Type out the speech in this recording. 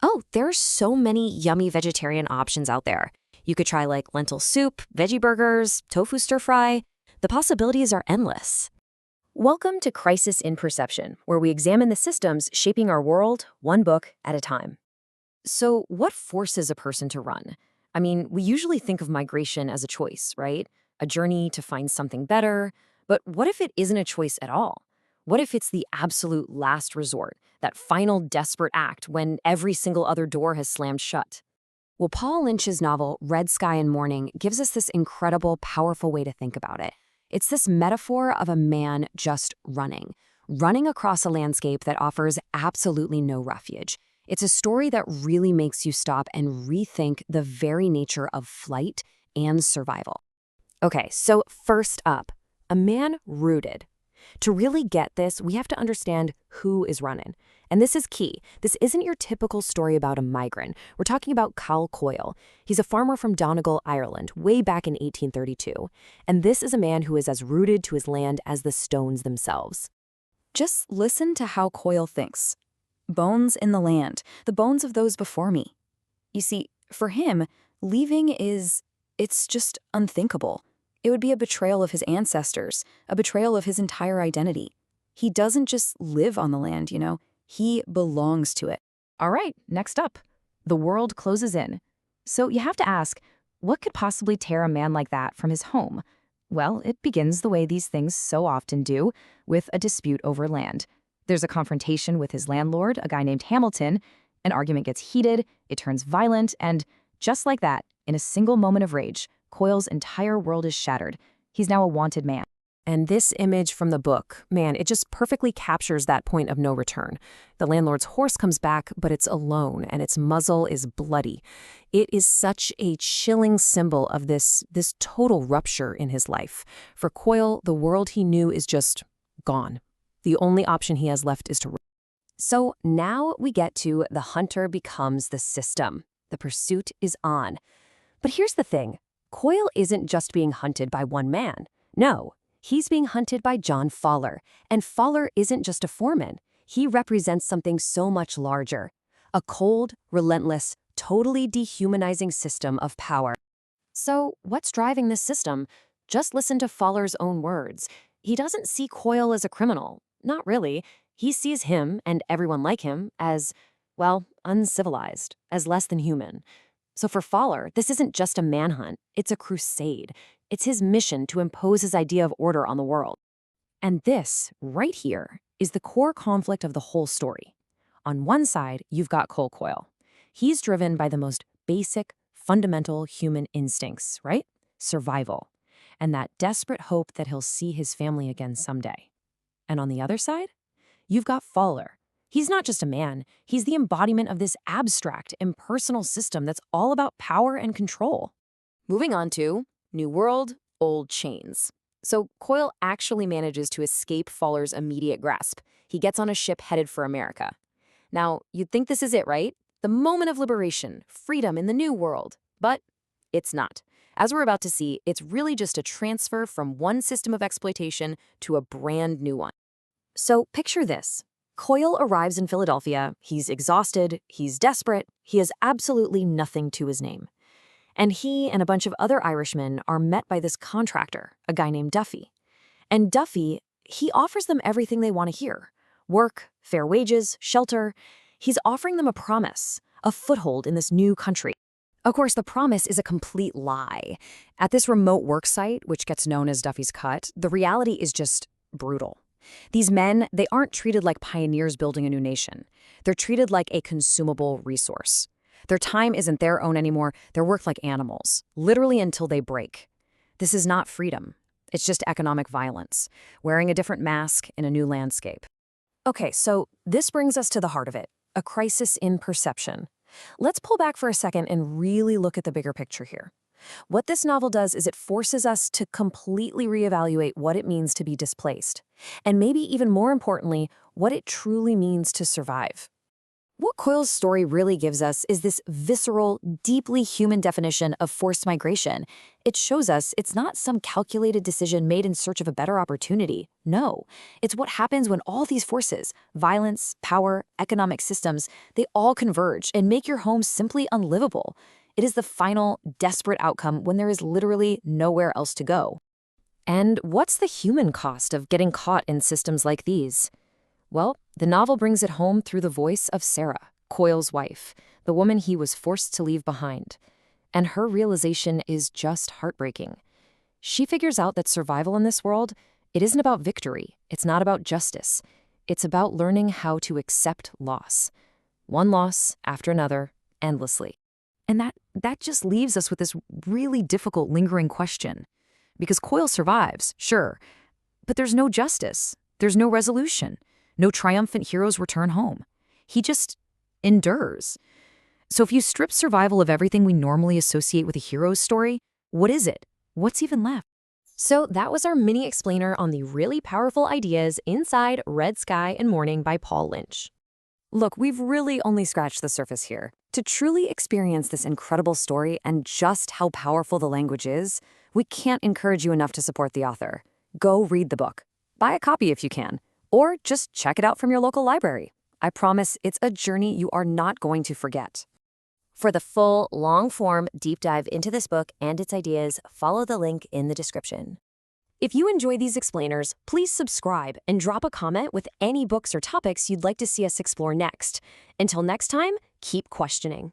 Oh, there's so many yummy vegetarian options out there. You could try like lentil soup, veggie burgers, tofu stir fry. The possibilities are endless. Welcome to Crisis in Perception, where we examine the systems shaping our world, one book at a time. So, what forces a person to run? I mean, we usually think of migration as a choice, right? A journey to find something better. But what if it isn't a choice at all? What if it's the absolute last resort, that final desperate act when every single other door has slammed shut? Well, Paul Lynch's novel, Red Sky and Morning, gives us this incredible, powerful way to think about it. It's this metaphor of a man just running across a landscape that offers absolutely no refuge. It's a story that really makes you stop and rethink the very nature of flight and survival. Okay, so first up, a man rooted. To really get this, we have to understand who is running. And this is key. This isn't your typical story about a migrant. We're talking about Cal Coyle. He's a farmer from Donegal, Ireland, way back in 1832. And this is a man who is as rooted to his land as the stones themselves. Just listen to how Coyle thinks. Bones in the land, the bones of those before me. You see, for him, leaving it's just unthinkable. It would be a betrayal of his ancestors, a betrayal of his entire identity. He doesn't just live on the land, he belongs to it. All right, next up. The world closes in. So you have to ask, what could possibly tear a man like that from his home? Well, it begins the way these things so often do, with a dispute over land. There's a confrontation with his landlord, a guy named Hamilton. An argument gets heated, it turns violent, and just like that, in a single moment of rage, Coyle's entire world is shattered. He's now a wanted man. And this image from the book, man, it just perfectly captures that point of no return. The landlord's horse comes back, but it's alone, and its muzzle is bloody. It is such a chilling symbol of this total rupture in his life. For Coyle, the world he knew is just gone. The only option he has left is to run. So now we get to the hunter becomes the system. The pursuit is on. But here's the thing. Coyle isn't just being hunted by one man. No. He's being hunted by John Fowler, and Fowler isn't just a foreman. He represents something so much larger, a cold, relentless, totally dehumanizing system of power. So what's driving this system? Just listen to Fowler's own words. He doesn't see Coyle as a criminal. Not really. He sees him, and everyone like him, as, well, uncivilized, as less than human. So for Fowler, this isn't just a manhunt. It's a crusade. It's his mission to impose his idea of order on the world. And this, right here, is the core conflict of the whole story. On one side, you've got Cole Coyle. He's driven by the most basic, fundamental human instincts, right? Survival. And that desperate hope that he'll see his family again someday. And on the other side, you've got Fowler. He's not just a man. He's the embodiment of this abstract, impersonal system that's all about power and control. Moving on to New World, Old Chains. So Coyle actually manages to escape Fowler's immediate grasp. He gets on a ship headed for America. Now, you'd think this is it, right? The moment of liberation, freedom in the new world. But it's not. As we're about to see, it's really just a transfer from one system of exploitation to a brand new one. So picture this. Coyle arrives in Philadelphia. He's exhausted. He's desperate. He has absolutely nothing to his name. And he and a bunch of other Irishmen are met by this contractor, a guy named Duffy. And Duffy, he offers them everything they want to hear. Work, fair wages, shelter. He's offering them a promise, a foothold in this new country. Of course, the promise is a complete lie. At this remote work site, which gets known as Duffy's Cut, the reality is just brutal. These men, they aren't treated like pioneers building a new nation. They're treated like a consumable resource. Their time isn't their own anymore. They're worked like animals, literally until they break. This is not freedom. It's just economic violence, wearing a different mask in a new landscape. Okay, so this brings us to the heart of it, a crisis in perception. Let's pull back for a second and really look at the bigger picture here. What this novel does is it forces us to completely reevaluate what it means to be displaced, and maybe even more importantly, what it truly means to survive. What Coyle's story really gives us is this visceral, deeply human definition of forced migration. It shows us it's not some calculated decision made in search of a better opportunity. No, it's what happens when all these forces, violence, power, economic systems, they all converge and make your home simply unlivable. It is the final, desperate outcome when there is literally nowhere else to go. And what's the human cost of getting caught in systems like these? Well, the novel brings it home through the voice of Sarah, Coyle's wife, the woman he was forced to leave behind. And her realization is just heartbreaking. She figures out that survival in this world, it isn't about victory. It's not about justice. It's about learning how to accept loss. One loss after another, endlessly. And that just leaves us with this really difficult, lingering question. Because Coyle survives, sure, but there's no justice. There's no resolution. No triumphant heroes return home. He just endures. So if you strip survival of everything we normally associate with a hero's story, what is it? What's even left? So that was our mini explainer on the really powerful ideas inside Red Sky and Morning by Paul Lynch. Look, we've really only scratched the surface here. To truly experience this incredible story and just how powerful the language is, we can't encourage you enough to support the author. Go read the book. Buy a copy if you can. Or just check it out from your local library. I promise it's a journey you are not going to forget. For the full, long-form deep dive into this book and its ideas, follow the link in the description. If you enjoy these explainers, please subscribe and drop a comment with any books or topics you'd like to see us explore next. Until next time, keep questioning.